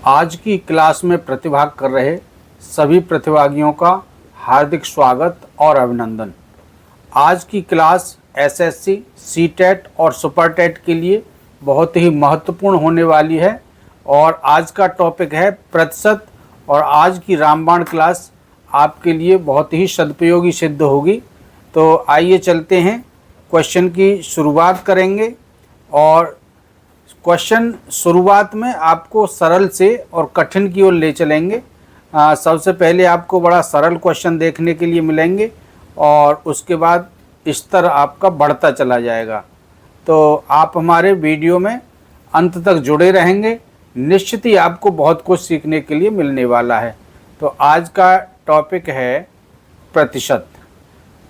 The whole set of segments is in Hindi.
आज की क्लास में प्रतिभाग कर रहे सभी प्रतिभागियों का हार्दिक स्वागत और अभिनंदन। आज की क्लास एसएससी, सीटेट और सुपरटेट के लिए बहुत ही महत्वपूर्ण होने वाली है और आज का टॉपिक है प्रतिशत। और आज की रामबाण क्लास आपके लिए बहुत ही सदुपयोगी सिद्ध होगी। तो आइए चलते हैं, क्वेश्चन की शुरुआत करेंगे। और क्वेश्चन शुरुआत में आपको सरल से और कठिन की ओर ले चलेंगे। सबसे पहले आपको बड़ा सरल क्वेश्चन देखने के लिए मिलेंगे और उसके बाद स्तर आपका बढ़ता चला जाएगा। तो आप हमारे वीडियो में अंत तक जुड़े रहेंगे, निश्चित ही आपको बहुत कुछ सीखने के लिए मिलने वाला है। तो आज का टॉपिक है प्रतिशत।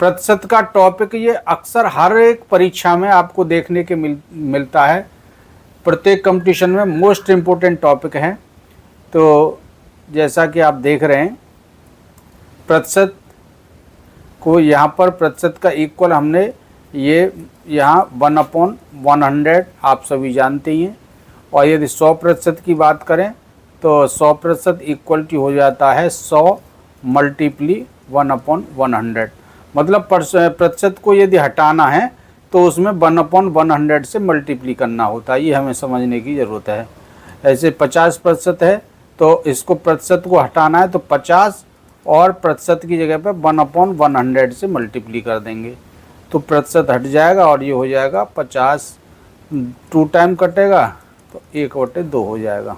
प्रतिशत का टॉपिक ये अक्सर हर एक परीक्षा में आपको देखने के मिलता है। प्रत्येक कंपटीशन में मोस्ट इम्पोर्टेंट टॉपिक है। तो जैसा कि आप देख रहे हैं, प्रतिशत को यहाँ पर प्रतिशत का इक्वल हमने ये यहाँ 1/100 आप सभी जानते ही हैं। और यदि 100% की बात करें तो 100% इक्वलिटी हो जाता है 100 मल्टीप्ली 1/100। मतलब प्रतिशत को यदि हटाना है तो उसमें 1/100 से मल्टीप्ली करना होता है। ये हमें समझने की ज़रूरत है। ऐसे 50% है तो इसको प्रतिशत को हटाना है तो 50 और प्रतिशत की जगह पे 1/100 से मल्टीप्ली कर देंगे तो प्रतिशत हट जाएगा और ये हो जाएगा 50। 2 टाइम कटेगा तो 1/2 हो जाएगा।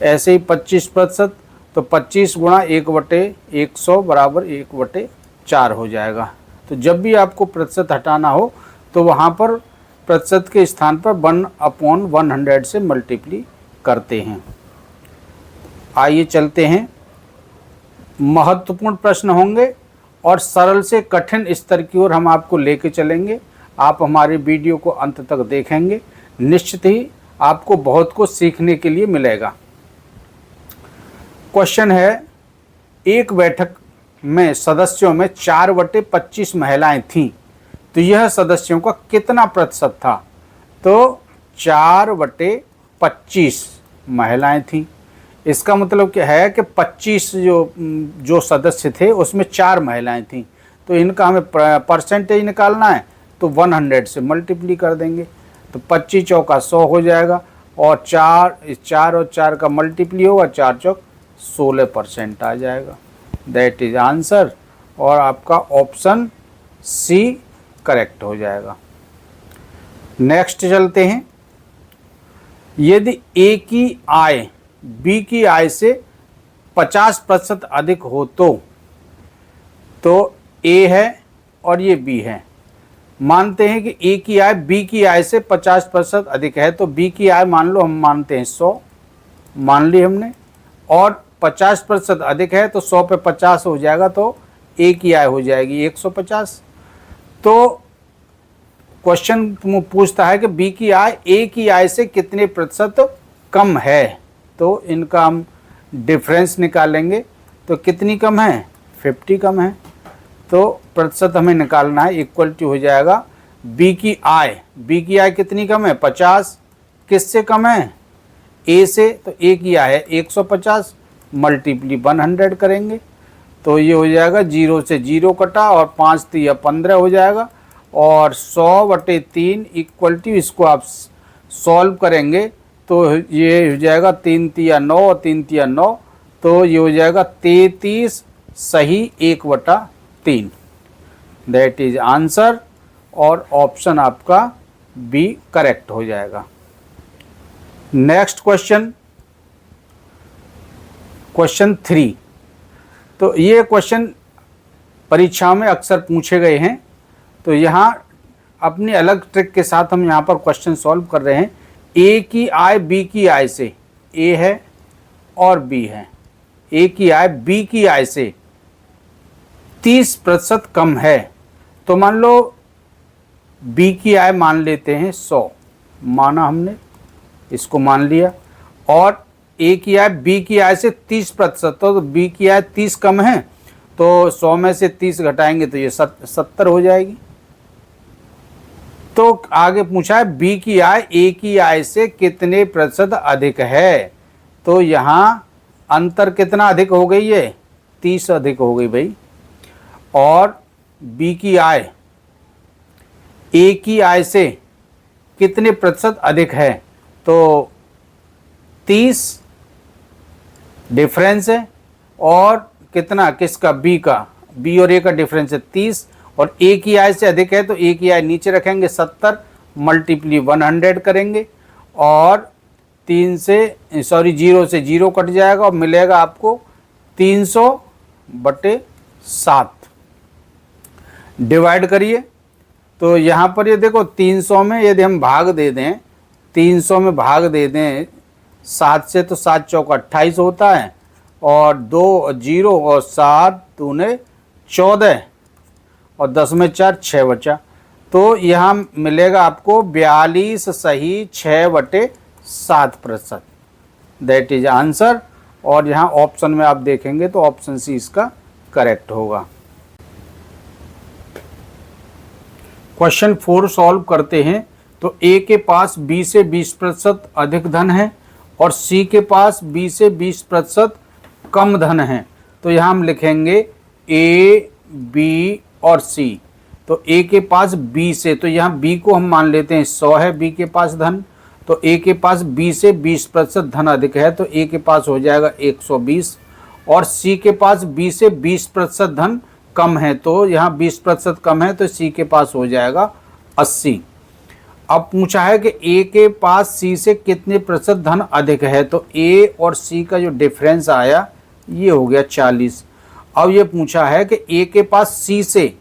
ऐसे ही 25% तो 25 गुणा 1/100 बराबर 1/4 हो जाएगा। तो जब भी आपको प्रतिशत हटाना हो तो वहाँ पर प्रतिशत के स्थान पर 1/100 से मल्टीप्ली करते हैं। आइए चलते हैं, महत्वपूर्ण प्रश्न होंगे और सरल से कठिन स्तर की ओर हम आपको लेके चलेंगे। आप हमारे वीडियो को अंत तक देखेंगे, निश्चित ही आपको बहुत कुछ सीखने के लिए मिलेगा। क्वेश्चन है, एक बैठक में सदस्यों में 4/25 महिलाएं थीं, तो यह सदस्यों का कितना प्रतिशत था? तो 4/25 महिलाएं थीं। इसका मतलब क्या है कि 25 जो सदस्य थे उसमें 4 महिलाएं थीं। तो इनका हमें परसेंटेज निकालना है तो 100 से मल्टीप्ली कर देंगे तो 25 चौका 100 हो जाएगा और 4 और 4 का मल्टीप्ली होगा, 4 चौक 16% आ जाएगा। दैट इज आंसर और आपका ऑप्शन सी करेक्ट हो जाएगा। नेक्स्ट चलते हैं, यदि ए की आय बी की आय से 50% अधिक हो तो ए है और ये बी है। मानते हैं कि ए की आय बी की आय से 50% अधिक है तो बी की आय मान लो, हम मानते हैं 100 मान ली हमने, और 50% अधिक है तो 100 पे 50 हो जाएगा तो ए की आय हो जाएगी 150। तो क्वेश्चन पूछता है कि बी की आय ए की आय से कितने प्रतिशत कम है। तो इनका हम डिफरेंस निकालेंगे तो कितनी कम है? 50 कम है। तो प्रतिशत हमें निकालना है, इक्वलिटी हो जाएगा बी की आय कितनी कम है? 50। किससे कम है? ए से। तो ए की आय है 150 मल्टीप्ली 100 करेंगे तो ये हो जाएगा 0 से 0 कटा और 5 3 15 हो जाएगा और 100/3 इक्वलिटी, इसको आप सॉल्व करेंगे तो ये हो जाएगा 3 3 9 और 3 3 9 तो ये हो जाएगा 33 सही 1/3। दैट इज आंसर और ऑप्शन आपका बी करेक्ट हो जाएगा। Next question 3। तो ये क्वेश्चन परीक्षा में अक्सर पूछे गए हैं। तो यहाँ अपनी अलग ट्रिक के साथ हम यहाँ पर क्वेश्चन सॉल्व कर रहे हैं। ए की आय बी की आय से, ए है और बी है, ए की आय बी की आय से 30% कम है। तो मान लो बी की आय मान लेते हैं 100, माना हमने, इसको मान लिया, और ए की आय बी की आय से 30%, तो बी की आय 30 कम है तो 100 में से 30 घटाएंगे तो ये 70 हो जाएगी। तो आगे पूछा है बी की आय ए की आय से कितने प्रतिशत अधिक है। तो यहाँ अंतर कितना अधिक हो गई है, 30 अधिक हो गई भाई। और बी की आय ए की आय से कितने प्रतिशत अधिक है, तो 30 डिफरेंस है, और कितना किसका, बी का, बी और ए का डिफरेंस है 30, और ए की आय से अधिक है तो ए की आय नीचे रखेंगे 70 मल्टीप्ली 100 करेंगे, और 0 से 0 कट जाएगा और मिलेगा आपको 300/7। डिवाइड करिए, तो यहाँ पर ये देखो 300 में यदि हम भाग दे दें, 300 में भाग दे दें 7 से, तो 7 चौका 28 होता है, और 2 0 और 7 दूने 14, और 10 में 4 6 बचा। तो यहाँ मिलेगा आपको 42 सही 6/7%। That is answer. और यहाँ ऑप्शन में आप देखेंगे तो ऑप्शन सी इसका करेक्ट होगा। क्वेश्चन 4 सॉल्व करते हैं। तो ए के पास बी से 20% अधिक धन है और सी के पास बी से 20% कम धन है। तो यहाँ हम लिखेंगे ए, बी और सी। तो ए के पास बी से, तो यहाँ बी को हम मान लेते हैं 100 है बी के पास धन, तो ए के पास बी से 20% धन अधिक है, तो ए के पास हो जाएगा 120, और सी के पास बी से 20% धन कम है, तो यहाँ 20% कम है, तो सी के पास हो जाएगा 80। अब पूछा है कि ए के पास सी से कितने प्रतिशत धन अधिक है, तो ए और सी का जो डिफरेंस आया ये हो गया 40। अब ये पूछा है कि ए के पास सी से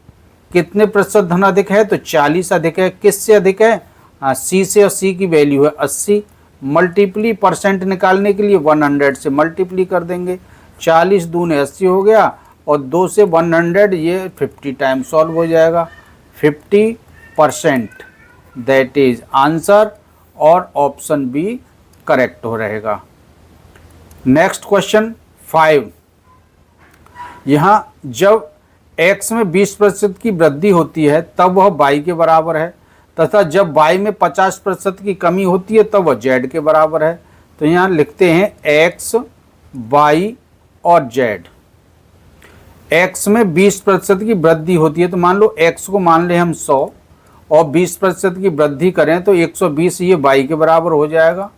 कितने प्रतिशत धन अधिक है, तो 40 अधिक है। किससे अधिक है, सी से, और सी की वैल्यू है 80। मल्टीप्ली परसेंट निकालने के लिए 100 से मल्टीप्ली कर देंगे, 40 दूने 80 हो गया, और 2 से 100 ये 50 टाइम सॉल्व हो जाएगा, 50%। दैट इज आंसर, और ऑप्शन बी करेक्ट हो रहेगा। Next question 5। यहाँ जब x में 20% की वृद्धि होती है तब वह y के बराबर है, तथा जब y में 50% की कमी होती है तब वह z के बराबर है। तो यहाँ लिखते हैं x, y और z। x में 20% की वृद्धि होती है, तो मान लो x को मान ले हम 100 और 20% की वृद्धि करें तो 120, ये y के बराबर हो जाएगा।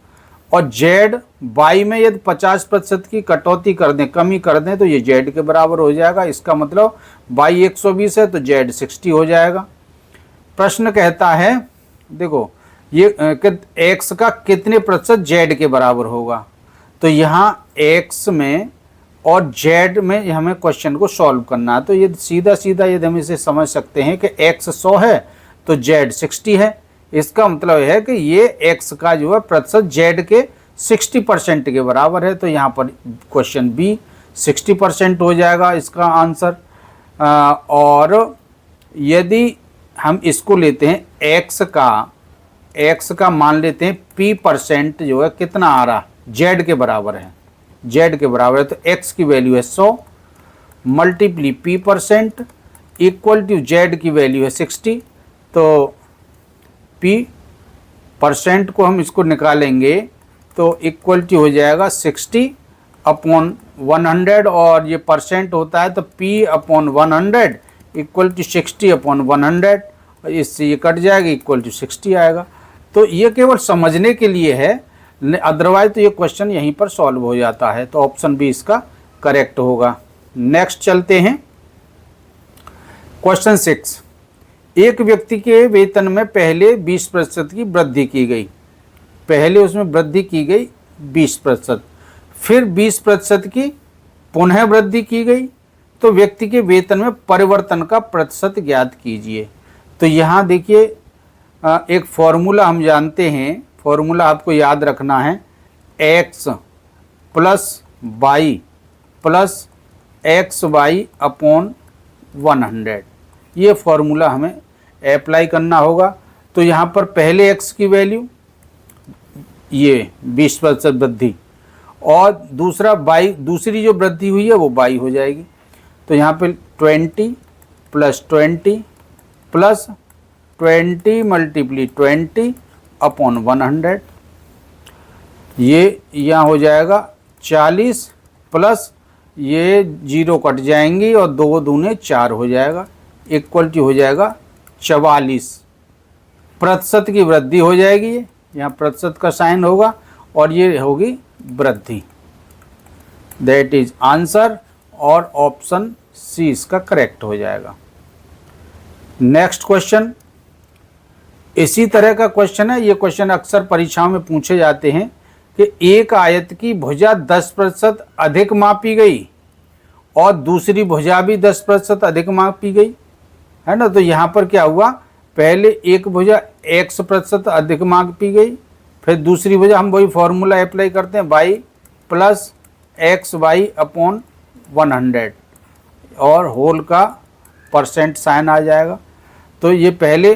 और z, y में यदि 50% की कटौती कर दें, कमी कर दें, तो ये z के बराबर हो जाएगा। इसका मतलब y 120 है तो z 60 हो जाएगा। प्रश्न कहता है, देखो ये x का कितने प्रतिशत z के बराबर होगा, तो यहाँ x में और z में हमें क्वेश्चन को सॉल्व करना है। तो ये सीधा सीधा यदि हम इसे समझ सकते हैं कि x 100 है तो z 60 है। इसका मतलब है कि ये x का जो है प्रतिशत z के 60% के बराबर है। तो यहाँ पर क्वेश्चन बी 60% हो जाएगा इसका आंसर। और यदि हम इसको लेते हैं x का मान लेते हैं p% जो है कितना आ रहा, z के बराबर है, z के बराबर है, तो x की वैल्यू है 100 multiply p% equal to z की वैल्यू है 60। तो p% को हम इसको निकालेंगे तो इक्वल टू हो जाएगा 60/100, और ये परसेंट होता है तो p/100 इक्वल टू 60/100, इससे ये कट जाएगा, इक्वल टू 60 आएगा। तो ये केवल समझने के लिए है, अदरवाइज तो ये क्वेश्चन यहीं पर सॉल्व हो जाता है। तो ऑप्शन बी इसका करेक्ट होगा। नेक्स्ट चलते हैं, क्वेश्चन 6। एक व्यक्ति के वेतन में पहले 20% की वृद्धि की गई, पहले उसमें वृद्धि की गई 20%, फिर 20% की पुनः वृद्धि की गई, तो व्यक्ति के वेतन में परिवर्तन का प्रतिशत ज्ञात कीजिए। तो यहाँ देखिए एक फॉर्मूला हम जानते हैं, फॉर्मूला आपको याद रखना है, x + y + xy/100। ये फॉर्मूला हमें अप्लाई करना होगा। तो यहाँ पर पहले x की वैल्यू ये 20% वृद्धि, और दूसरा y, दूसरी जो वृद्धि हुई है वो y हो जाएगी। तो यहाँ पे 20 + 20 + 20 मल्टीप्ली 20/100, ये यहाँ हो जाएगा 40 प्लस ये 0 कट जाएंगी और 2 दूने 4 हो जाएगा, इक्वल टू हो जाएगा 44। प्रतिशत की वृद्धि हो जाएगी, ये यहाँ प्रतिशत का साइन होगा और ये होगी वृद्धि। दैट इज आंसर और ऑप्शन सी इसका करेक्ट हो जाएगा। नेक्स्ट क्वेश्चन, इसी तरह का क्वेश्चन है। ये क्वेश्चन अक्सर परीक्षाओं में पूछे जाते हैं कि एक आयत की भुजा 10% अधिक मापी गई और दूसरी भुजा भी 10% अधिक मापी गई, है ना। तो यहाँ पर क्या हुआ, पहले एक भुजा x% अधिक मापी गई, फिर दूसरी भुजा हम वही फॉर्मूला अप्लाई करते हैं y plus x y upon 100 और होल का परसेंट साइन आ जाएगा। तो ये पहले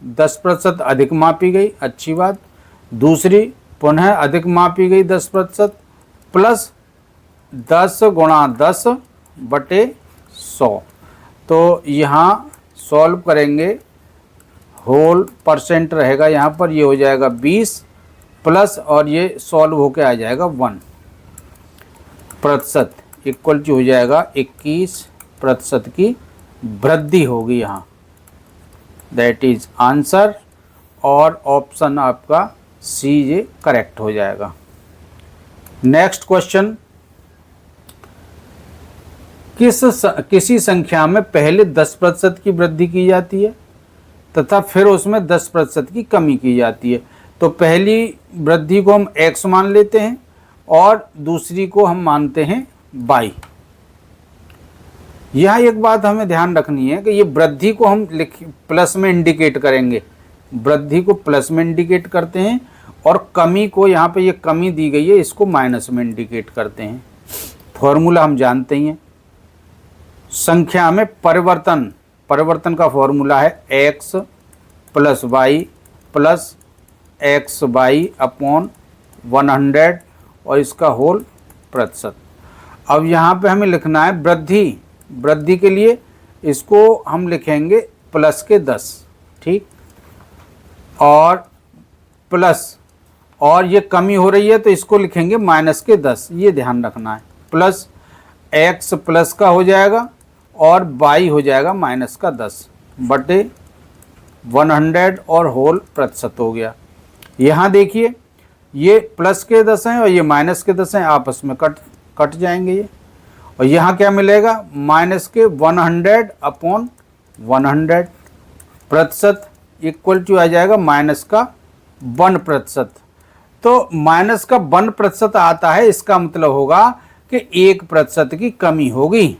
10% अधिक मापी गई, अच्छी बात। दूसरी पुनः अधिक मापी गई 10% प्लस 10 गुणा 10 बटे 100। तो यहाँ सॉल्व करेंगे, होल परसेंट रहेगा यहाँ पर, ये हो जाएगा 20 प्लस और ये सॉल्व होके आ जाएगा 1% इक्वल टू हो जाएगा 21% की वृद्धि होगी यहाँ। दैट इज आंसर और ऑप्शन आपका सी ये करेक्ट हो जाएगा। नेक्स्ट क्वेश्चन, किसी संख्या में पहले 10% की वृद्धि की जाती है तथा फिर उसमें 10% की कमी की जाती है। तो पहली वृद्धि को हम x मान लेते हैं और दूसरी को हम मानते हैं y। यहाँ एक बात हमें ध्यान रखनी है कि ये वृद्धि को हम प्लस में इंडिकेट करेंगे, वृद्धि को प्लस में इंडिकेट करते हैं और कमी को, यहाँ पे ये कमी दी गई है, इसको माइनस में इंडिकेट करते हैं। फॉर्मूला हम जानते ही हैं, संख्या में परिवर्तन का फॉर्मूला है x plus y plus x y upon 100 और इसका होल प्रतिशत। अब यहाँ पे हमें लिखना है वृद्धि के लिए इसको हम लिखेंगे प्लस के 10, ठीक, और प्लस, और ये कमी हो रही है तो इसको लिखेंगे माइनस के 10, ये ध्यान रखना है। प्लस x प्लस का हो जाएगा और y हो जाएगा माइनस का 10 बटे 100 और होल प्रतिशत हो गया। यहाँ देखिए ये प्लस के 10 हैं और ये माइनस के 10 हैं, आपस में कट जाएंगे ये, और यहाँ क्या मिलेगा, माइनस के 100 अपॉन 100 प्रतिशत इक्वल टू आ जाएगा माइनस का 1%। तो माइनस का 1% आता है, इसका मतलब होगा कि 1% की कमी होगी।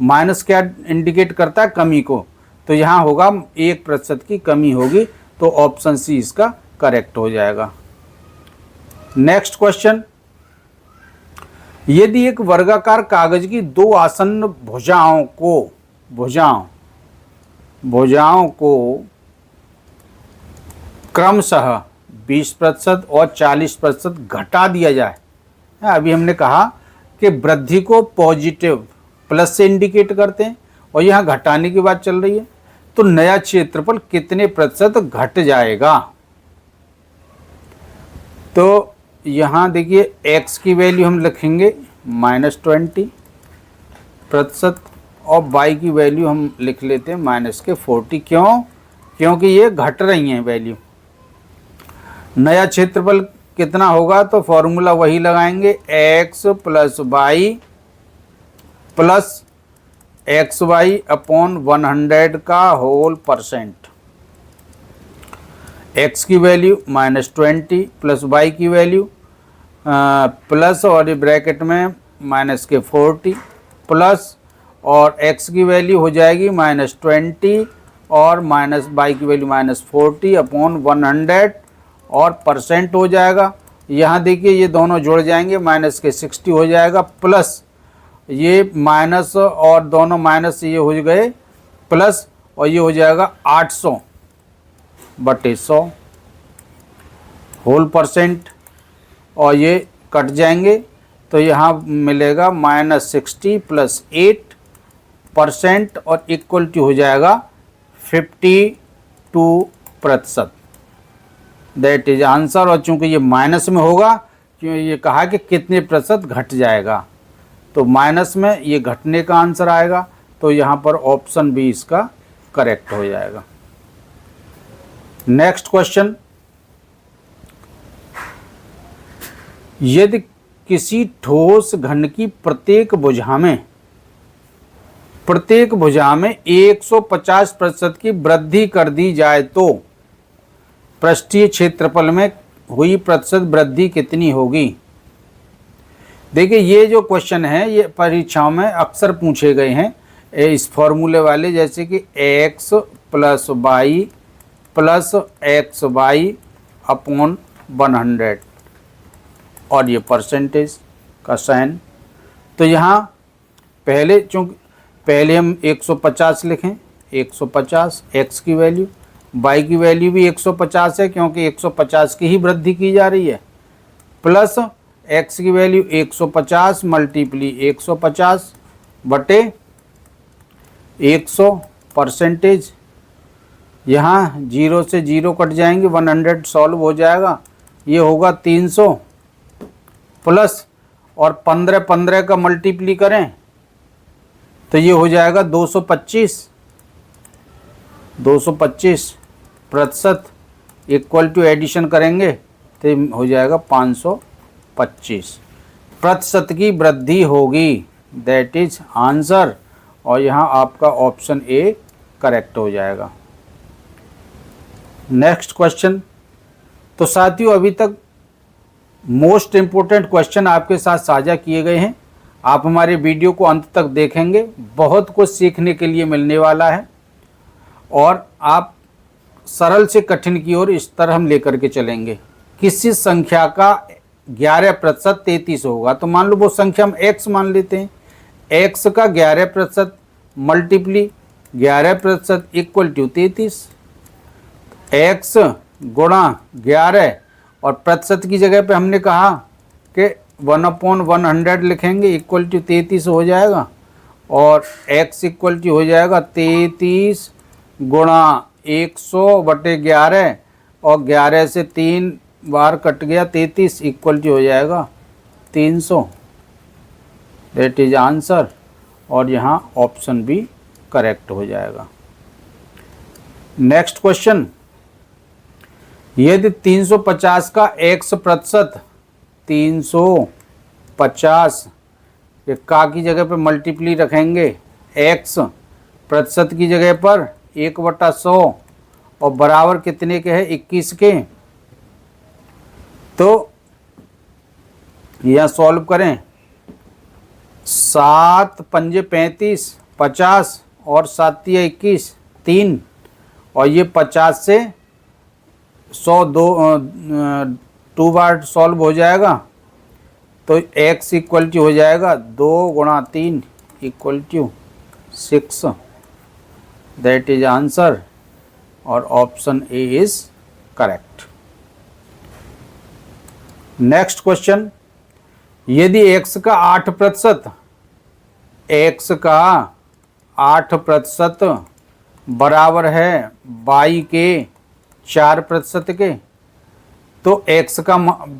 माइनस क्या इंडिकेट करता है, कमी को, तो यहाँ होगा 1% की कमी होगी। तो ऑप्शन सी इसका करेक्ट हो जाएगा। नेक्स्ट क्वेश्चन, यदि एक वर्गाकार कागज की दो आसन्न भुजाओं को क्रमशः 20% और 40% घटा दिया जाए, अभी हमने कहा कि वृद्धि को पॉजिटिव प्लस से इंडिकेट करते हैं और यहाँ घटाने की बात चल रही है, तो नया क्षेत्रफल कितने प्रतिशत घट जाएगा। तो यहाँ देखिए x की वैल्यू हम लिखेंगे -20% और y की वैल्यू हम लिख लेते हैं -40। क्योंकि ये घट रही हैं वैल्यू। नया क्षेत्रफल कितना होगा, तो फॉर्मूला वही लगाएंगे, x plus y plus x y upon 100 का होल परसेंट। x की वैल्यू -20 प्लस y की वैल्यू प्लस और ब्रैकेट में माइनस के 40 प्लस और x की वैल्यू हो जाएगी -20 और माइनस y की वैल्यू -40 अपॉन 100 और परसेंट हो जाएगा। यहाँ देखिए ये दोनों जुड़ जाएंगे, माइनस के 60 हो जाएगा प्लस ये माइनस और दोनों माइनस ये हो गए प्लस और ये हो जाएगा 800 बटे 100 होल परसेंट और ये कट जाएंगे तो यहाँ मिलेगा -60 प्लस 8% और इक्वल टू हो जाएगा 52%। That is answer. और चूंकि ये माइनस में होगा क्यों ये कहा कि कितने प्रतिशत घट जाएगा, तो माइनस में ये घटने का आंसर आएगा, तो यहाँ पर ऑप्शन बी इसका करेक्ट हो जाएगा। नेक्स्ट क्वेश्चन, यदि किसी ठोस घन की प्रत्येक भुजा में 150% की वृद्धि कर दी जाए तो पृष्ठीय क्षेत्रफल में हुई प्रतिशत वृद्धि कितनी होगी। देखिए ये जो क्वेश्चन है ये परीक्षाओं में अक्सर पूछे गए हैं इस फॉर्मूले वाले, जैसे कि x plus y plus x y upon 100 और ये परसेंटेज का साइन। तो यहाँ पहले हम 150 लिखें, 150 x की वैल्यू, y की वैल्यू भी 150 है क्योंकि 150 की ही वृद्धि की जा रही है, प्लस x की वैल्यू 150 मल्टीप्ली 150 बटे 100 परसेंटेज। यहाँ 0 से 0 कट जाएंगे, 100 सॉल्व हो जाएगा, ये होगा 300 प्लस और 15 का मल्टीप्ली करें तो ये हो जाएगा 225 प्रतिशत, इक्वल टू एडिशन करेंगे तो हो जाएगा 525 प्रतिशत की वृद्धि होगी, दैट इज आंसर। और यहाँ आपका ऑप्शन ए करेक्ट हो जाएगा। नेक्स्ट क्वेश्चन, तो साथियों अभी तक मोस्ट इम्पोर्टेंट क्वेश्चन आपके साथ साझा किए गए हैं। आप हमारे वीडियो को अंत तक देखेंगे, बहुत कुछ सीखने के लिए मिलने वाला है और आप सरल से कठिन की ओर इस तरह हम लेकर के चलेंगे। किसी संख्या का 11% 33 होगा, तो मान लो वो संख्या हम x मान लेते हैं, x का 11% मल्टीप्ली 11% इक्वल टू 33, x गुणा 11 और प्रतिशत की जगह पे हमने कहा कि 1/100 लिखेंगे, इक्वल टू 33 हो जाएगा और x इक्वल टू हो जाएगा 33 गुणा 100/11 और 11 से 3 बार कट गया 33 इक्वल टू हो जाएगा 300, दैट इज आंसर। और यहाँ ऑप्शन बी करेक्ट हो जाएगा। नेक्स्ट क्वेश्चन, यदि 350 का x प्रतिशत 350 ये का की जगह पर मल्टीप्ली रखेंगे, x प्रतिशत की जगह पर 1/100 और बराबर कितने के हैं 21 के, तो यह सॉल्व करें 7 पंजे 35 50 और 7 या 21 3 और ये 50 से 100 2 बार सॉल्व हो जाएगा, तो x इक्वल टू हो जाएगा 2 गुणा 3 equal to 6, that is answer. और option A is correct. Next question, यदि x का 8% बराबर है y के 4% के, तो x का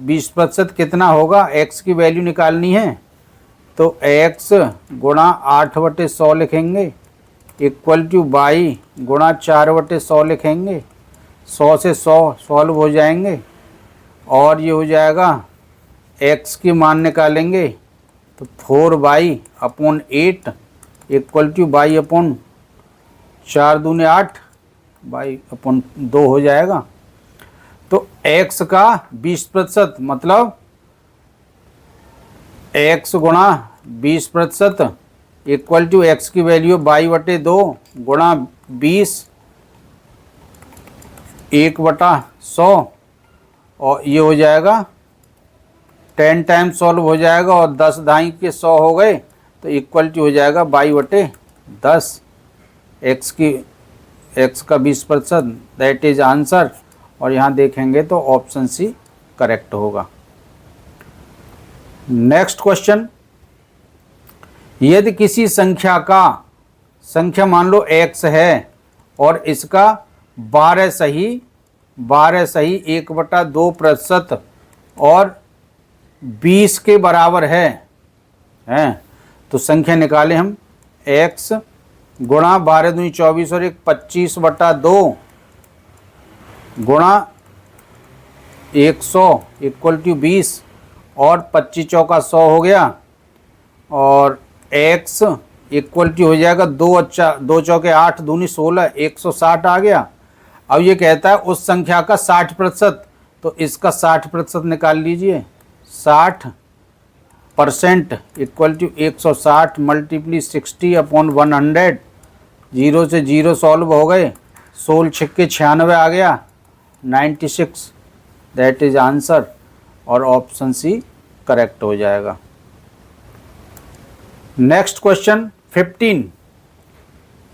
20% कितना होगा, x की वैल्यू निकालनी है, तो x गुणा 8/100 लिखेंगे इक्वल टू y गुणा 4/100 लिखेंगे, 100 से 100 सॉल्व हो जाएंगे और ये हो जाएगा x की मान निकालेंगे तो 4y upon 8 equal to y upon 4 दूने 8 y अपॉन 2 हो जाएगा। तो x का 20% मतलब x गुणा 20% इक्वल टू x की वैल्यू y/2 गुणा 20 1/100 और ये हो जाएगा 10 टाइम्स सॉल्व हो जाएगा और 10 ढाई के 100 हो गए, तो इक्वल टू हो जाएगा y/10, x का 20%, दैट इज आंसर। और यहाँ देखेंगे तो ऑप्शन सी करेक्ट होगा। नेक्स्ट क्वेश्चन, यदि किसी संख्या मान लो x है और इसका 12 सही 1/2% और 20 के बराबर है, तो संख्या निकालें हम। x गुणा 12 दूनी 24 और 1 25/2 गुणा 100 इक्वल टू 20 और 25 चौका 100 हो गया, और x इक्वल टू हो जाएगा 2 चौके 8 दूनी 16 160 आ गया। अब ये कहता है उस संख्या का 60%, तो इसका 60% निकाल लीजिए। 60% इक्वल टू 160 मल्टीप्ली 60/100। 0 से 0 सॉल्व हो गए, 16 छिक्के 96 आ गया, 96, दैट इज आंसर, और ऑप्शन सी करेक्ट हो जाएगा। नेक्स्ट क्वेश्चन 15,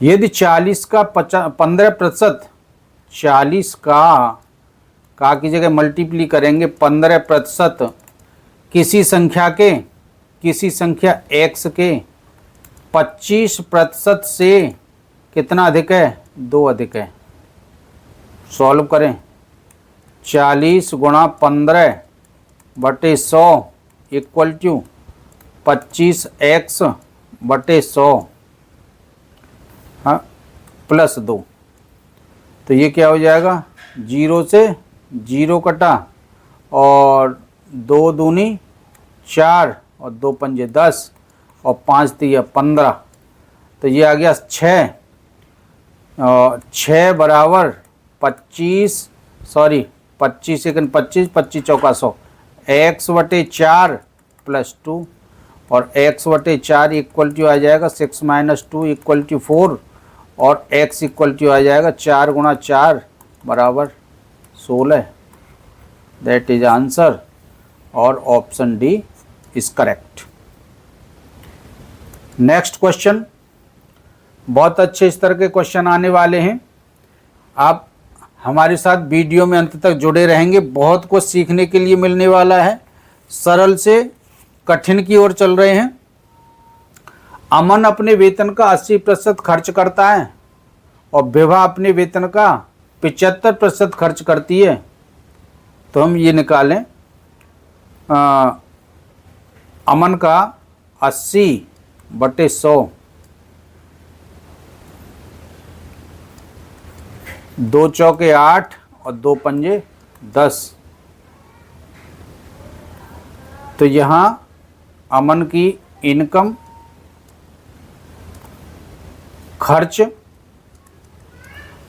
यदि 40 का 15%, 40 का की जगह मल्टीप्ली करेंगे 15% किसी संख्या x के 25% से कितना अधिक है? 2 अधिक है। सॉल्व करें। 40 गुणा 15/100 इक्वल टू 25x/100 प्लस 2, तो ये क्या हो जाएगा? 0 से 0 कटा, और 2 दूनी 4 और 2 पंजे 10 और 5 तिया 15, तो ये आ गया 6, और 6 बराबर 25 सेकंड 25 चौका 100 x/4 प्लस 2, और x/4 इक्वल टू आ जाएगा 6 - 2 इक्वल टू 4, और x इक्वल टू आ जाएगा 4 गुणा 4 बराबर 16, दैट इज आंसर, और option D is correct. Next question, बहुत अच्छे इस तरह के क्वेश्चन आने वाले हैं। आप हमारे साथ वीडियो में अंत तक जुड़े रहेंगे, बहुत कुछ सीखने के लिए मिलने वाला है। सरल से कठिन की ओर चल रहे हैं। अमन अपने वेतन का 80% खर्च करता है और विभा अपने वेतन का 75% खर्च करती है, तो हम ये निकालें। अमन का 80/100, 2 चौके 8 और 2 पंजे 10, तो यहाँ अमन की इनकम, खर्च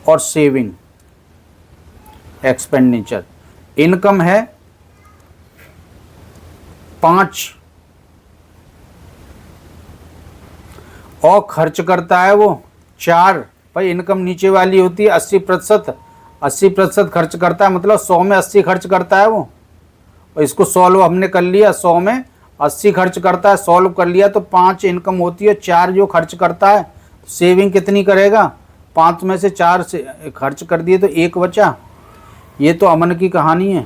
और सेविंग, एक्सपेंडिचर। इनकम है 5 और खर्च करता है वो 4। भाई इनकम नीचे वाली होती है 80% खर्च करता है, मतलब 100 में 80 खर्च करता है वो। और इसको सॉल्व हमने कर लिया, 100 में 80 खर्च करता है, सॉल्व कर लिया, तो 5 इनकम होती है, 4 जो खर्च करता है। सेविंग कितनी करेगा? 5 में से 4 से खर्च कर दिए तो 1 बचा। ये तो अमन की कहानी है,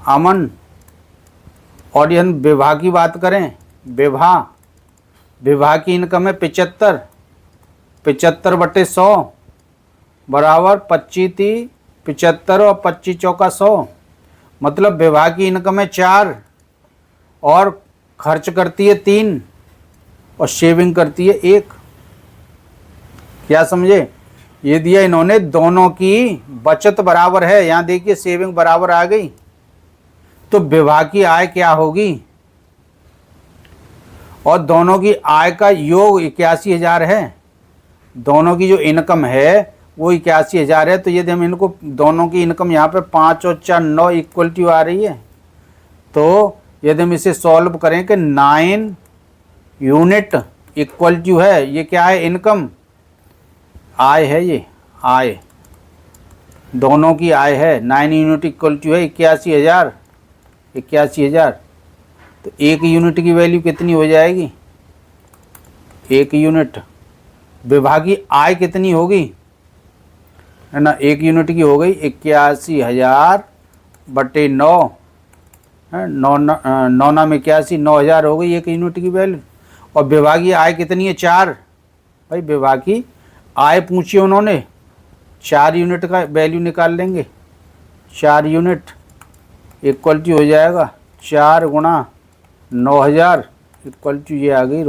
अमन। और ये हम विभा की बात करें, विभा की इनकम है 75, 75/100 बराबर 25 75 और 25 चौका 100, मतलब विभा की इनकम है 4 और खर्च करती है 3 और सेविंग करती है 1। क्या समझे? ये दिया इन्होंने, दोनों की बचत बराबर है। यहाँ देखिए सेविंग बराबर आ गई, तो विभा की आय क्या होगी? और दोनों की आय का योग 81,000 है। दोनों की जो इनकम है वो 81,000 है। तो यदि हम इनको दोनों की इनकम यहाँ पे 5 और 4 9 इक्वल टू आ रही है, तो यदि हम इसे सॉल्व करें कि 9 यूनिट इक्वल टू है, ये क्या है? इनकम, आय है, ये आय, दोनों की आय है। 9 यूनिट इक्वल टू है 81,000, 81,000। तो 1 यूनिट की वैल्यू कितनी हो जाएगी? 1 यूनिट। विभा की आय कितनी होगी? है ना, 1 यूनिट की हो गई 81,000/9, 9 में 81, 9,000 हो गई 1 यूनिट की वैल्यू। और विभा की आय कितनी है? 4। भाई विभा की आय पूछी उन्होंने, 4 यूनिट का वैल्यू निकाल लेंगे। 4 यूनिट इक्वल टू हो जाएगा 4 गुणा 9,000 इक्वल टू ये आ गई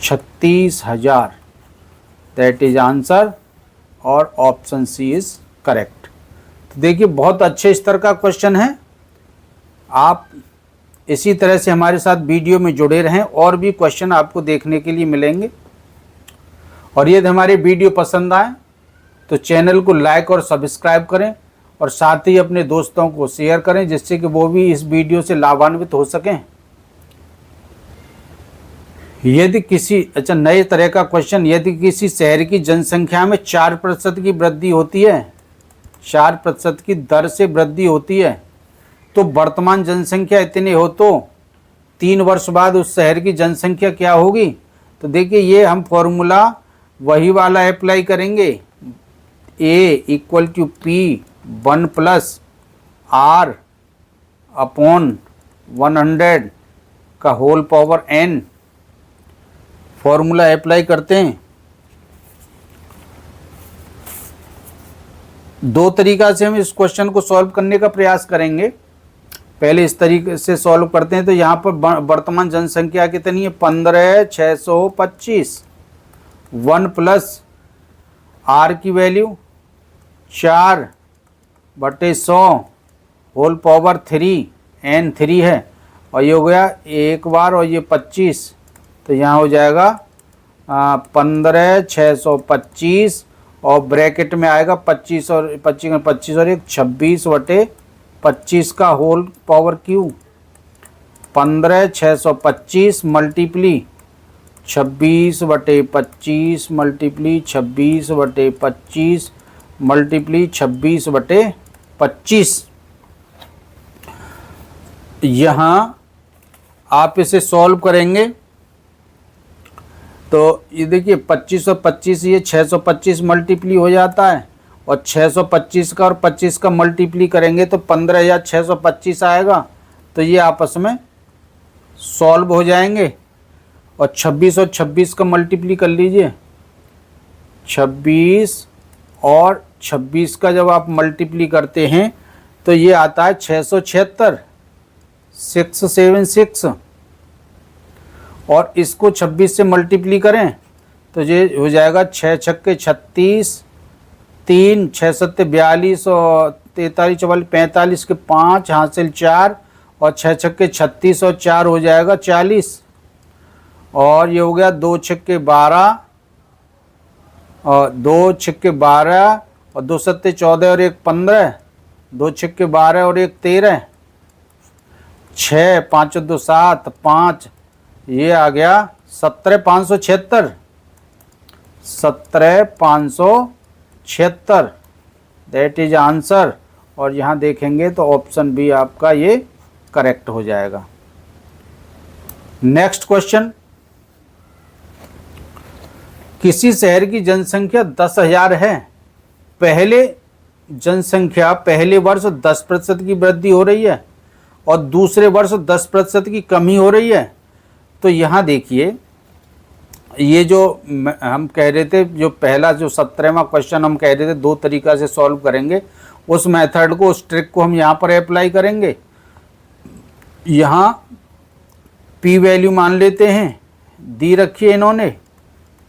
₹36,000। दैट इज आंसर और ऑप्शन सी इज करेक्ट। तो देखिए बहुत अच्छे स्तर का क्वेश्चन है। आप इसी तरह से हमारे साथ वीडियो में जुड़े रहें, और भी क्वेश्चन आपको देखने के लिए मिलेंगे। और यदि हमारे वीडियो पसंद आए तो चैनल को लाइक और सब्सक्राइब करें, और साथ ही अपने दोस्तों को शेयर करें जिससे कि वो भी इस वीडियो से लाभान्वित हो सकें। यदि किसी नए तरह का क्वेश्चन, यदि किसी शहर की जनसंख्या में 4% की वृद्धि होती है, 4% की दर से वृद्धि होती है, तो वर्तमान जनसंख्या इतनी हो तो 3 वर्ष बाद उस शहर की जनसंख्या क्या होगी। तो देखिए ये हम फॉर्मूला वही वाला अप्लाई करेंगे, A equal to P1 plus R upon 100 का whole power n formula apply करते हैं। दो तरीका से हम इस क्वेश्चन को सॉल्व करने का प्रयास करेंगे। पहले इस तरीके से सॉल्व करते हैं। तो यहाँ पर वर्तमान जनसंख्या कितनी है, 15,625। 1 प्लस R की वैल्यू 4/100 होल पावर 3 n 3 है, और ये हो गया एक बार, और ये 25, तो यहाँ हो जाएगा 15,625, और ब्रैकेट में आएगा 25 और 25 और एक 26/25 का whole power cube. 15,625 multiply 26/25 multiply 26/25 multiply 26/25। यहाँ आप इसे सॉल्व करेंगे तो ये देखिए 25 और 25, ये 625 मल्टीप्ली हो जाता है, और 625 का और 25 का मल्टीप्ली करेंगे तो 15,625 आएगा। तो ये आपस में सॉल्व हो जाएंगे। और 26 और 26 का मल्टीप्ली कर लीजिए, 26 और 26 का जब आप मल्टीप्ली करते हैं तो ये आता है 676, 676, और इसको 26 से मल्टीप्ली करें तो ये हो जाएगा 6 छक्के 36, 3 6 सत्ते 42, और 43 44 45 के 5 हासिल 4, और 6 छक्के 36 और 4 हो जाएगा 40, और ये हो गया 2 छक्के 12, और 2 छक्के 12, और 2 सत्ते 14 और 1 15, 2 छक्के 12 और 1 13, 6 5 2 7 5, ये आ गया 17,576, 17,576। That is answer. और यहाँ देखेंगे तो ऑप्शन बी आपका ये करेक्ट हो जाएगा। नेक्स्ट क्वेश्चन, किसी शहर की जनसंख्या 10,000 है। पहले वर्ष 10% की वृद्धि हो रही है और दूसरे वर्ष 10% की कमी हो रही है। तो यहाँ देखिए ये जो हम कह रहे थे, जो पहला जो 17वां क्वेश्चन हम कह रहे थे, दो तरीका से सॉल्व करेंगे। उस मेथड को, उस ट्रिक को हम यहाँ पर अप्लाई करेंगे। यहाँ पी वैल्यू मान लेते हैं, दी रखी है इन्होंने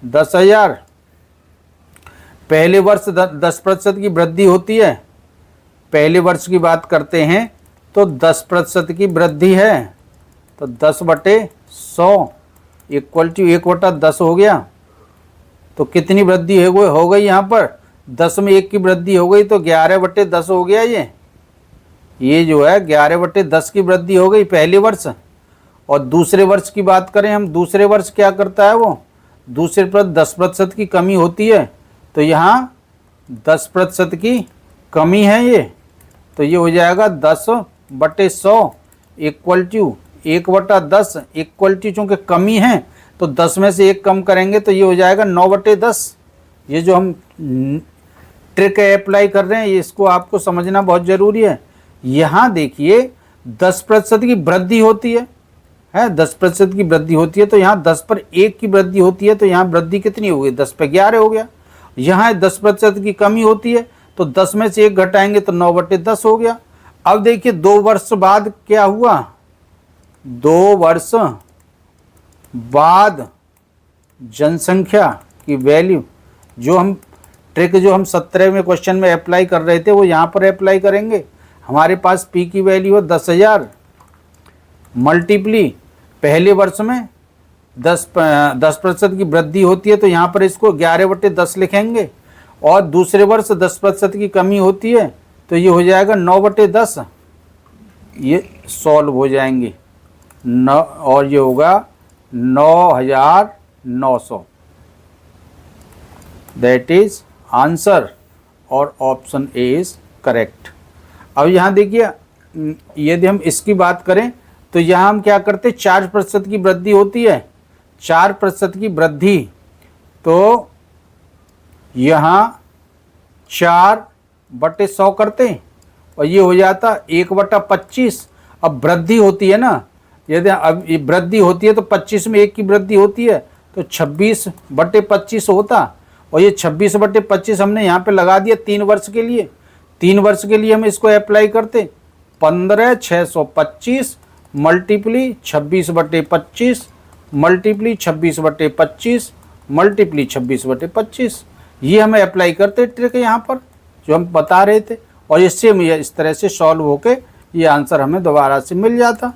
10,000। पहले वर्ष 10% की वृद्धि होती है। पहले वर्ष की बात करते हैं तो 10% की वृद्धि है, तो 10/100 इक्वल टू 1/10 हो गया। तो कितनी वृद्धि हो गई यहाँ पर, 10 में 1 की वृद्धि हो गई, तो 11/10 हो गया। ये जो है 11/10 की वृद्धि हो गई पहले वर्ष। और दूसरे वर्ष की बात करें हम, दूसरे वर्ष क्या करता है वो, दूसरे पर 10% की कमी होती है, तो यहाँ 10% की कमी है ये, तो ये हो जाएगा 10/100 इक्वल टू 1/10 इक्वल टू, चूँकि कमी है तो 10 में से 1 कम करेंगे तो ये हो जाएगा 9/10। ये जो हम ट्रिक अप्लाई कर रहे हैं, इसको आपको समझना बहुत ज़रूरी है। यहाँ देखिए 10% की वृद्धि होती है 10% की वृद्धि होती है, तो यहाँ 10 पर 1 की वृद्धि होती है, तो यहाँ वृद्धि कितनी हो गई, 10 पे 11 हो गया। यहाँ 10% की कमी होती है, तो 10 में से 1 घटाएंगे तो 9/10 हो गया। अब देखिए 2 वर्ष बाद क्या हुआ, 2 वर्ष बाद जनसंख्या की वैल्यू, जो हम ट्रिक जो हम 17वें क्वेश्चन में अप्लाई कर रहे थे वो यहाँ पर अप्लाई करेंगे। हमारे पास पी की वैल्यू है 10,000 मल्टीप्ली पहले वर्ष में 10% की वृद्धि होती है तो यहाँ पर इसको 11/10 लिखेंगे, और दूसरे वर्ष 10% की कमी होती है तो ये हो जाएगा 9/10। ये सॉल्व हो जाएंगे और ये होगा 9,900, दैट इज आंसर, और ऑप्शन ए इज करेक्ट। अब यहाँ देखिए यदि हम इसकी बात करें तो यहाँ हम क्या करते हैं, 4% की वृद्धि होती है, 4% की वृद्धि, तो यहाँ 4/100 करते हैं और ये हो जाता 1/25। अब वृद्धि होती है ना, यदि अब ये वृद्धि होती है तो 25 में 1 की वृद्धि होती है तो 26/25 होता, और ये 26/25 हमने यहाँ पे लगा दिया 3 वर्ष के लिए। 3 वर्ष के लिए हम इसको अप्लाई करते, 15,625 मल्टीप्ली 26/25 मल्टीप्ली 26/25 मल्टीप्ली 26/25, ये हमें अप्लाई करते ट्रिक यहाँ पर जो हम बता रहे थे, और इससे इस तरह से सॉल्व होके ये आंसर हमें दोबारा से मिल जाता।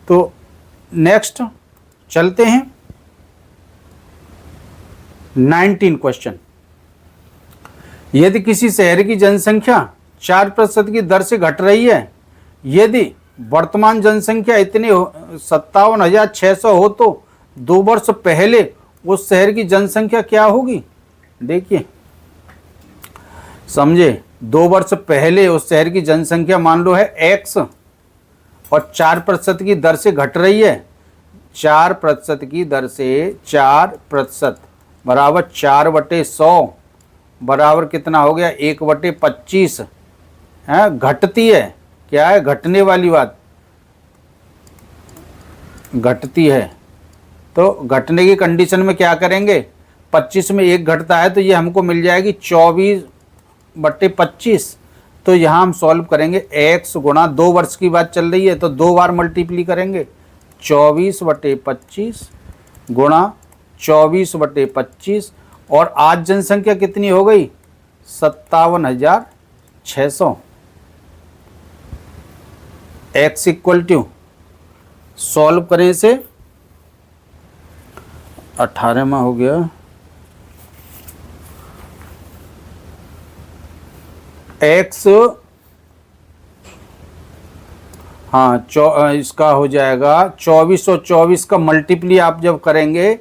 तो नेक्स्ट चलते हैं 19 क्वेश्चन। यदि किसी शहर की जनसंख्या 4% की दर से घट रही है, यदि वर्तमान जनसंख्या इतनी 57,600 हो तो 2 वर्ष पहले उस शहर की जनसंख्या क्या होगी। देखिए समझे, 2 वर्ष पहले उस शहर की जनसंख्या मान लो है x, और 4% की दर से घट रही है, 4% की दर से 4% बराबर 4/100 बराबर कितना हो गया 1/25 है, घटती है, क्या है घटने वाली बात, घटती है, तो घटने की कंडीशन में क्या करेंगे, 25 में 1 घटता है तो ये हमको मिल जाएगी 24/25। तो यहाँ हम सॉल्व करेंगे x गुणा 2 वर्ष की बात चल रही है तो 2 बार मल्टीप्ली करेंगे, 24/25 गुणा 24/25, और आज जनसंख्या कितनी हो गई 57,600। x इक्वल टू सॉल्व करें इसे 18 में हो गया, x हाँ इसका हो जाएगा 24 और 24 का मल्टीप्ली आप जब करेंगे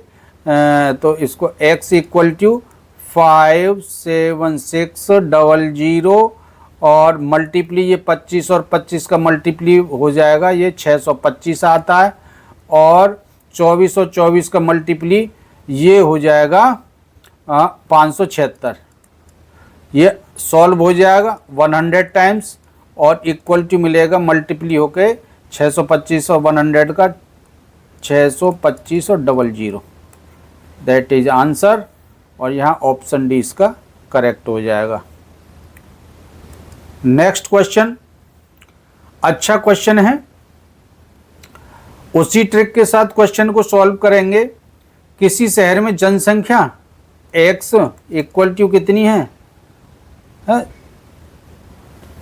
तो इसको x इक्वल टू 57600 और मल्टीप्ली ये 25 और 25 का मल्टीप्ली हो जाएगा, ये 625 आता है, और 24 और 24 का मल्टीप्ली ये हो जाएगा 576। ये सॉल्व हो जाएगा 100 टाइम्स और इक्वल टू मिलेगा मल्टीप्ली होके 625 और 100 का 625 और 00, दैट इज आंसर, और यहाँ ऑप्शन डी इसका करेक्ट हो जाएगा। नेक्स्ट क्वेश्चन अच्छा क्वेश्चन है, उसी ट्रिक के साथ क्वेश्चन को सॉल्व करेंगे। किसी शहर में जनसंख्या x इक्वल टू कितनी है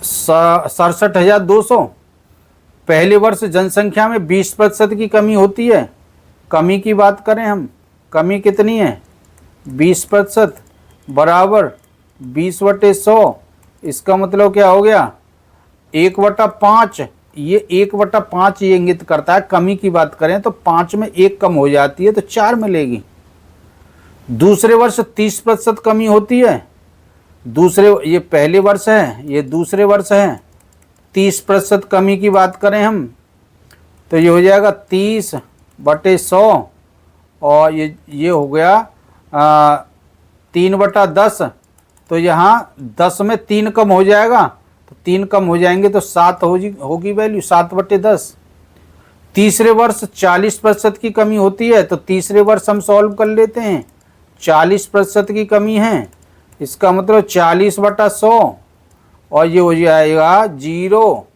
67,200, पहले वर्ष जनसंख्या में 20% की कमी होती है, कमी की बात करें हम, कमी कितनी है 20% बराबर 20/100, इसका मतलब क्या हो गया 1/5, ये 1/5 ये इंगित करता है, कमी की बात करें तो 5 में 1 कम हो जाती है तो 4 मिलेगी। दूसरे वर्ष 30% कमी होती है, ये पहले वर्ष है, ये दूसरे वर्ष है, 30% कमी की बात करें हम तो ये हो जाएगा 30/100, और ये हो गया 3/10, तो यहाँ 10 में 3 कम हो जाएगा, तो 3 कम हो जाएंगे तो 7 होगी वैल्यू 7/10। तीसरे वर्ष 40% की कमी होती है तो तीसरे वर्ष हम सॉल्व कर लेते हैं, 40% की कमी है, इसका मतलब 40/100, और ये हो जाएगा 0,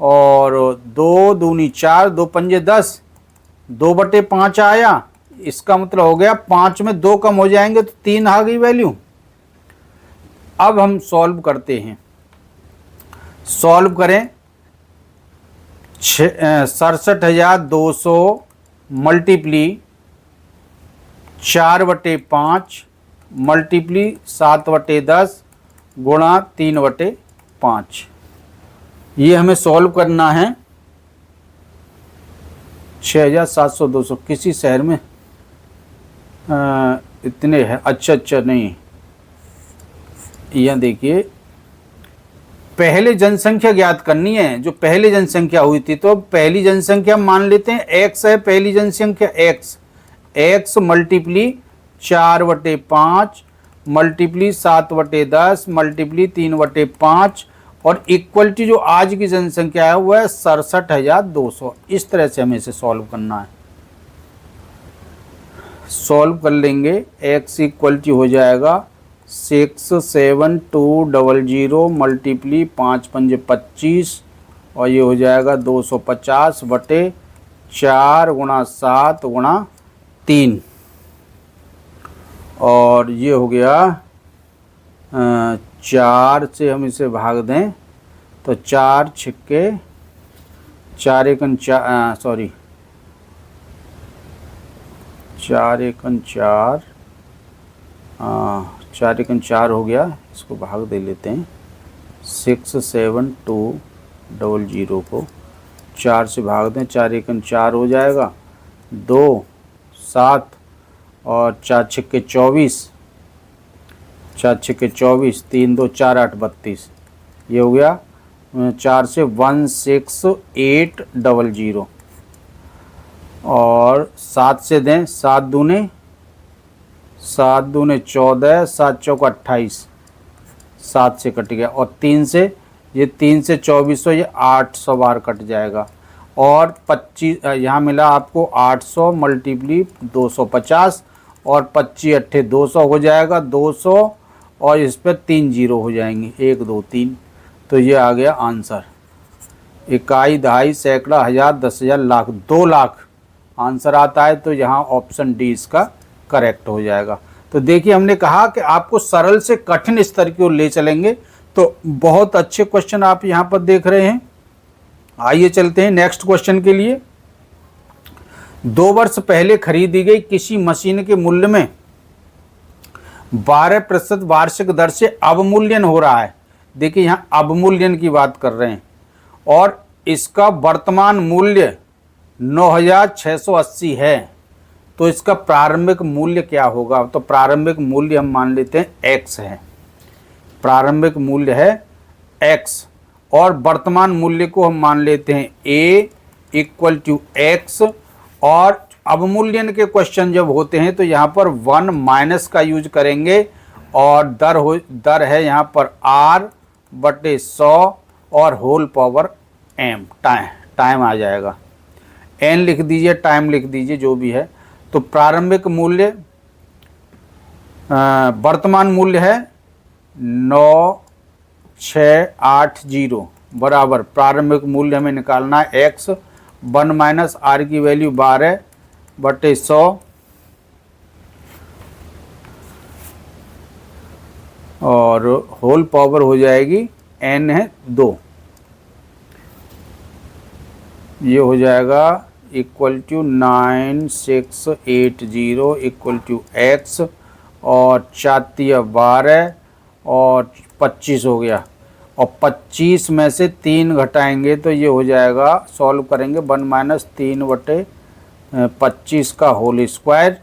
और 2 दूनी 4, 2 पंजे 10, 2/5 आया। इसका मतलब हो गया 5 में 2 कम हो जाएंगे तो 3 आ गई वैल्यू। अब हम सॉल्व करते हैं। सॉल्व करें 67,200 मल्टीप्ली 4/5 मल्टीप्ली 7/10 गुणा 3/5। ये हमें सॉल्व करना है। 6700 किसी शहर में इतने हैं। अच्छा नहीं, यह देखिए पहले जनसंख्या ज्ञात करनी है, जो पहली जनसंख्या हुई थी। तो पहली जनसंख्या मान लेते हैं x है पहली जनसंख्या, x मल्टीप्ली 4/5 मल्टीप्ली 7/10 मल्टीप्ली 3/5 और इक्वल टू जो आज की जनसंख्या है वह है 67,200। इस तरह से हमें इसे सॉल्व करना है। सॉल्व कर लेंगे। x इक्वल टू हो जाएगा 67200 मल्टीप्ली 5 पंजे 25 और ये हो जाएगा 250 बटे 4 गुणा 7 गुणा 3 और ये हो गया 4 से हम इसे भाग दें तो 4 छिक्के 4 एकन 4 सॉरी 4 एकन 4 4 एकन 4 हो गया। इसको भाग दे लेते हैं। 67200 को 4 से भाग दें, 4 एकन 4 हो जाएगा, 2 7 और 4 छिक्के 24, 4 छिक्के 24, 3 2 4 8 32। ये हो गया 4 से 16800 और 7 से दें, 7 दूने 14, 7 चौका 28, 7 से कट गया और 3 से, ये 3 से 2400, ये 800 बार कट जाएगा और 25 यहाँ मिला आपको 800 मल्टीप्ली 250 और 25 अट्ठे 200 हो जाएगा, 200 और इस पर 3 जीरो हो जाएंगे, 1 2 3। तो ये आ गया आंसर। इकाई, दहाई, सैकड़ा, हज़ार, 10,000, लाख, 2 लाख आंसर आता है। तो यहाँ ऑप्शन डी इसका करेक्ट हो जाएगा। तो देखिए हमने कहा कि आपको सरल से कठिन स्तर की ओर ले चलेंगे। तो बहुत अच्छे क्वेश्चन आप यहाँ पर देख रहे हैं। आइए चलते हैं नेक्स्ट क्वेश्चन के लिए। 2 वर्ष पहले खरीदी गई किसी मशीन के मूल्य में 12% वार्षिक दर से अवमूल्यन हो रहा है। देखिए यहाँ अवमूल्यन की बात कर रहे हैं और इसका वर्तमान मूल्य 9,680 है। तो इसका प्रारंभिक मूल्य क्या होगा? तो प्रारंभिक मूल्य हम मान लेते हैं x है। प्रारंभिक मूल्य है x और वर्तमान मूल्य को हम मान लेते हैं a इक्वल टू x। और अवमूल्यन के क्वेश्चन जब होते हैं तो यहाँ पर 1 माइनस का यूज करेंगे और दर है यहाँ पर r/100 और होल पावर m, टाइम आ जाएगा। n लिख दीजिए, टाइम लिख दीजिए, जो भी है। तो प्रारंभिक मूल्य वर्तमान मूल्य है 9,680 बराबर प्रारंभिक मूल्य हमें निकालना है x। 1 माइनस r की वैल्यू 12/100 और होल पावर हो जाएगी n है 2। ये हो जाएगा equal to 9680 equal to x और 4 12 और 25 हो गया और 25 में से 3 घटाएंगे तो ये हो जाएगा, सॉल्व करेंगे 1 माइनस 3/25 का होल स्क्वायर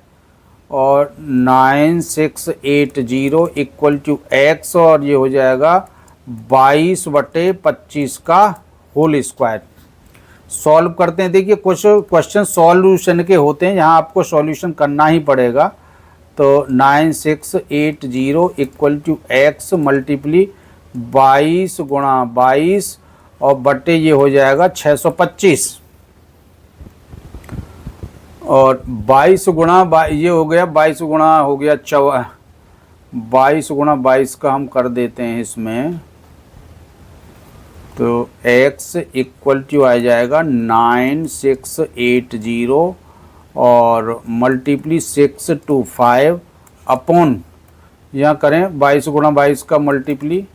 और 9680 इक्वल टू x और ये हो जाएगा 22/25 का होल स्क्वायर। सॉल्व करते हैं। देखिए कुछ क्वेश्चन सॉल्यूशन के होते हैं, यहाँ आपको सॉल्यूशन करना ही पड़ेगा। तो 9680 इक्वल टू x मल्टीप्ली 22 गुणा 22 और बटे ये हो जाएगा 625 और 22 गुणा ये हो गया 22 गुणा हो गया 22 गुणा 22 का हम कर देते हैं इसमें तो x इक्वल टू आ जाएगा 9680 और मल्टीप्ली 625 अपॉन, यहाँ करें 22 गुणा 22 का मल्टीप्ली,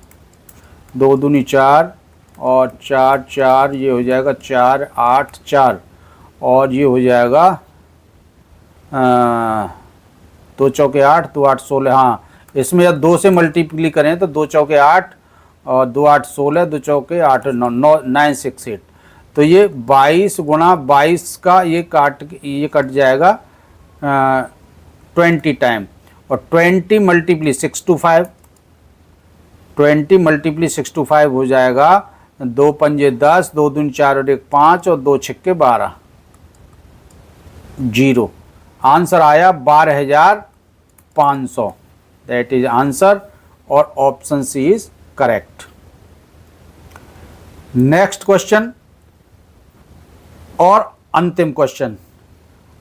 2 दूनी 4 और 4 4, ये हो जाएगा 4 8 4 और ये हो जाएगा 2 चौके 8 2 8 16। हाँ, इसमें जब 2 से मल्टीप्ली करें तो 2 चौके 8 और 2 8 16, 2 चौके 8 9 968। तो ये 22 गुणा 22 का ये कट जाएगा 20 टाइम, और 20 मल्टीप्ली 625, 20 मल्टीप्ली 625 हो जाएगा 2 पंजे 10, 2 दूनी 4 और 1 5 और 2 छिक्के 12, 0। आंसर आया 12,500। दैट इज आंसर और option C is correct. Next question और अंतिम क्वेश्चन।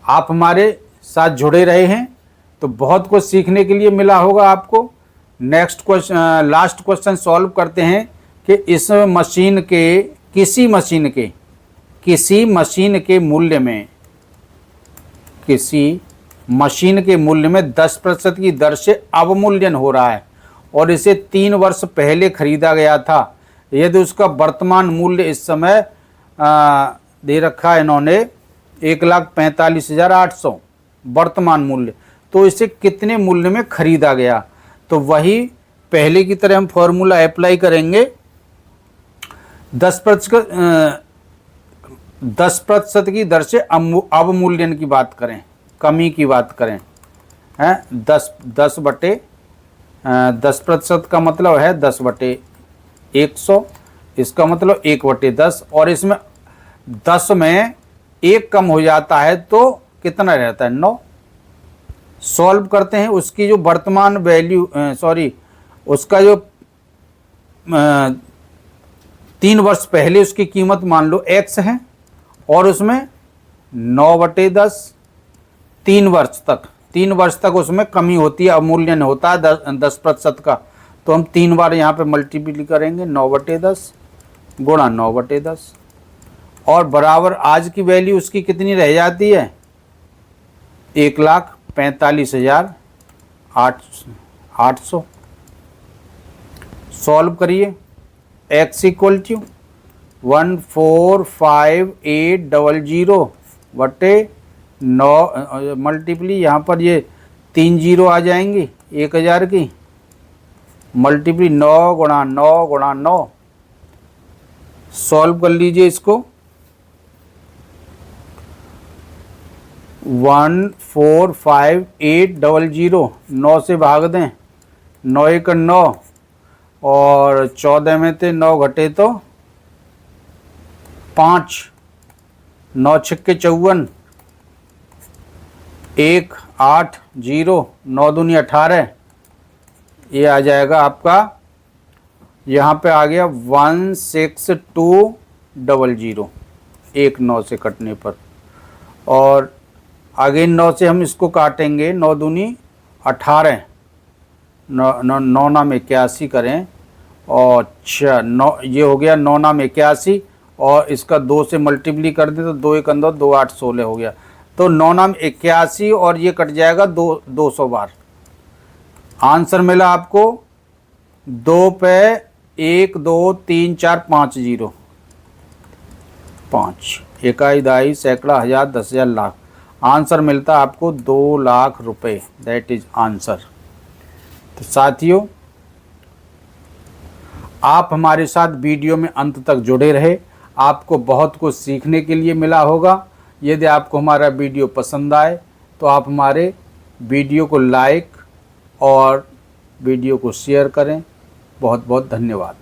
आप हमारे साथ जुड़े रहे हैं तो बहुत कुछ सीखने के लिए मिला होगा आपको। Next question, last question solve करते हैं कि इस मशीन के किसी मशीन के मूल्य में 10% की दर से अवमूल्यन हो रहा है और इसे 3 वर्ष पहले खरीदा गया था। यदि उसका वर्तमान मूल्य इस समय दे रखा है इन्होंने 1,45,800 वर्तमान मूल्य, तो इसे कितने मूल्य में खरीदा गया। तो वही पहले की तरह हम फॉर्मूला अप्लाई करेंगे। 10% की दर से अवमूल्यन की बात करें, कमी की बात करें, हैं 10% का मतलब है 10/100, इसका मतलब 1/10, और इसमें 10 में 1 कम हो जाता है तो कितना रहता है 9। सॉल्व करते हैं। उसकी जो वर्तमान वैल्यू उसका जो 3 वर्ष पहले उसकी कीमत मान लो x है और उसमें 9/10, 3 वर्ष तक उसमें कमी होती है, अवमूल्यन होता है 10% का। तो हम 3 बार यहाँ पे मल्टीप्लाई करेंगे, 9/10 गुणा 9/10 और बराबर आज की वैल्यू उसकी कितनी रह जाती है 1,45,800। सॉल्व करिए। x इक्वल टू 145800 बटे 9 मल्टीप्ली, यहाँ पर ये 3 जीरो आ जाएंगी 1000 की, मल्टीप्ली 9 गुणा 9 गुणा 9। सॉल्व कर लीजिए इसको। 145800 9 से भाग दें, 9 1 9 और 14 में थे 9 घटे तो 5, 9 छक्के 54, 1 8 0, 9 दूनी 18, ये आ जाएगा आपका, यहाँ पे आ गया 16200 एक 9 से कटने पर, और आगे 9 से हम इसको काटेंगे, 9 दूनी 18, 9 नाम 81 करें और 9 ये हो गया 9 नाम 81 और इसका 2 से मल्टीप्ली कर दें तो 2 1 2 2 8 16 हो गया। तो 9 नाम 81 और ये कट जाएगा 200 बार। आंसर मिला आपको 2 पे 1 2 3 4 5 0, 5 इकाई दाई सैकड़ा हजार 10,000 लाख। आंसर मिलता आपको 2 लाख रुपए। That is answer. तो साथियों, आप हमारे साथ वीडियो में अंत तक जुड़े रहे, आपको बहुत कुछ सीखने के लिए मिला होगा। यदि आपको हमारा वीडियो पसंद आए तो आप हमारे वीडियो को लाइक और वीडियो को शेयर करें। बहुत बहुत धन्यवाद।